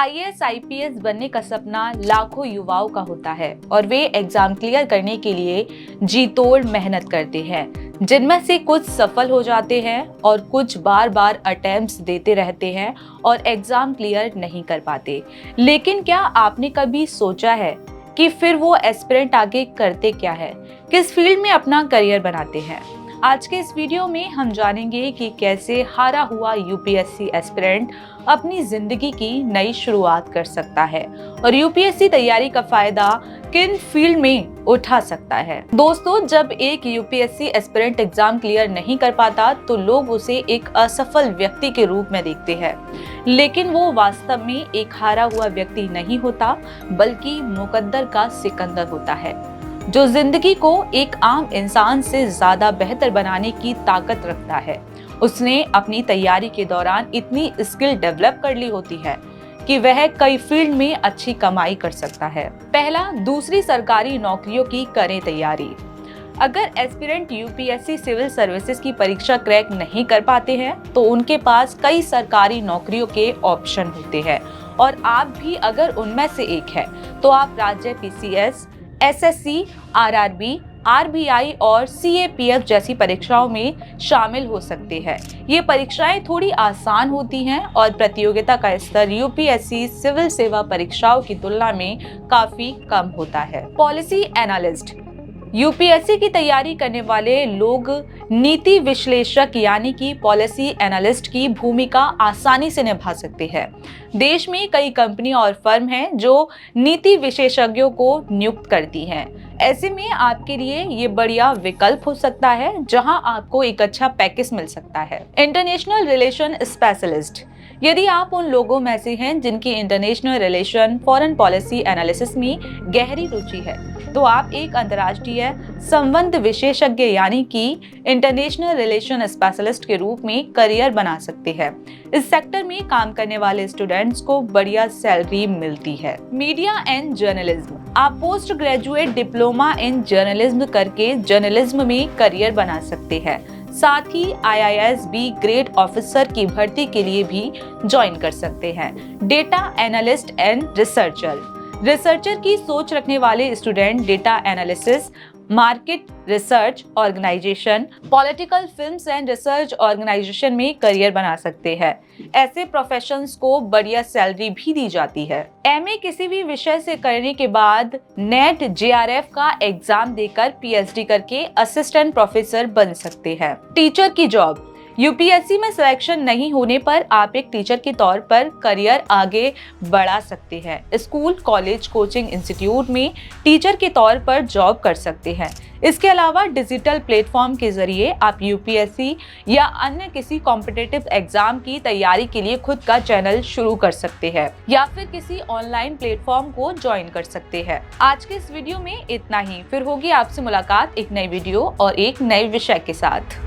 IAS IPS बनने का सपना लाखों युवाओं का होता है और वे एग्जाम क्लियर करने के लिए जी तोड़ मेहनत करते हैं, जिनमें से कुछ सफल हो जाते हैं और कुछ बार बार अटेम्प्ट्स देते रहते हैं और एग्जाम क्लियर नहीं कर पाते। लेकिन क्या आपने कभी सोचा है कि फिर वो एस्पिरेंट आगे करते क्या है, किस फील्ड में अपना करियर बनाते हैं? आज के इस वीडियो में हम जानेंगे कि कैसे हारा हुआ यूपीएससी एस्पिरेंट अपनी जिंदगी की नई शुरुआत कर सकता है और यूपीएससी तैयारी का फायदा किन फील्ड में उठा सकता है। दोस्तों, जब एक यूपीएससी एस्पिरेंट एग्जाम क्लियर नहीं कर पाता तो लोग उसे एक असफल व्यक्ति के रूप में देखते हैं, लेकिन वो वास्तव में एक हारा हुआ व्यक्ति नहीं होता, बल्कि मुकद्दर का सिकंदर होता है, जो जिंदगी को एक आम इंसान से ज्यादा बेहतर बनाने की ताकत रखता है। उसने अपनी तैयारी के दौरान इतनी स्किल डेवलप कर ली होती है कि वह कई फील्ड में अच्छी कमाई कर सकता है। पहला, दूसरी सरकारी नौकरियों की करें तैयारी। अगर एस्पिरेंट यूपीएससी सिविल सर्विसेज की परीक्षा क्रैक नहीं कर पाते हैं तो उनके पास कई सरकारी नौकरियों के ऑप्शन होते हैं और आप भी अगर उनमें से एक है तो आप राज्य पीसीएस, एसएससी, आरआरबी, आरबीआई और सीएपीएफ जैसी परीक्षाओं में शामिल हो सकते हैं। ये परीक्षाएं थोड़ी आसान होती हैं और प्रतियोगिता का स्तर यूपीएससी सिविल सेवा परीक्षाओं की तुलना में काफी कम होता है। पॉलिसी एनालिस्ट, यूपीएससी की तैयारी करने वाले लोग नीति विश्लेषक यानी कि पॉलिसी एनालिस्ट की भूमिका आसानी से निभा सकते हैं। देश में कई कंपनियां और फर्म हैं जो नीति विशेषज्ञों को नियुक्त करती हैं। ऐसे में आपके लिए ये बढ़िया विकल्प हो सकता है जहां आपको एक अच्छा पैकेज मिल सकता है। इंटरनेशनल रिलेशन स्पेशलिस्ट, यदि आप उन लोगों में से हैं जिनकी international relation, foreign policy analysis में गहरी रुचि है, तो आप एक अंतर्राष्ट्रीय संबंध विशेषज्ञ यानी कि इंटरनेशनल रिलेशन स्पेशलिस्ट के रूप में करियर बना सकते हैं। इस सेक्टर में काम करने वाले स्टूडेंट्स को बढ़िया सैलरी मिलती है। मीडिया एंड जर्नलिज्म, आप post graduate diploma in journalism करके जर्नलिज्म में करियर बना सकते हैं। साथ ही आईआईएस-बी ग्रेड ऑफिसर की भर्ती के लिए भी ज्वाइन कर सकते हैं। डेटा एनालिस्ट एंड रिसर्चर की सोच रखने वाले student data analysis, market research organisation, political films and research organisation में करियर बना सकते हैं। ऐसे प्रोफेशंस को बढ़िया सैलरी भी दी जाती है। एमए किसी भी विषय से करने के बाद नेट जेआरएफ का एग्जाम देकर पीएचडी करके असिस्टेंट प्रोफेसर बन सकते हैं। टीचर की जॉब, यूपीएससी में सिलेक्शन नहीं होने पर आप एक टीचर के तौर पर करियर आगे बढ़ा सकते हैं। स्कूल, कॉलेज, कोचिंग इंस्टीट्यूट में टीचर के तौर पर जॉब कर सकते हैं। इसके अलावा डिजिटल प्लेटफॉर्म के जरिए आप यूपीएससी या अन्य किसी कॉम्पिटिटिव एग्जाम की तैयारी के लिए खुद का चैनल शुरू कर सकते हैं या फिर किसी ऑनलाइन प्लेटफॉर्म को ज्वाइन कर सकते हैं। आज के इस वीडियो में इतना ही। फिर होगी आपसे मुलाकात एक नई वीडियो और एक नए विषय के साथ।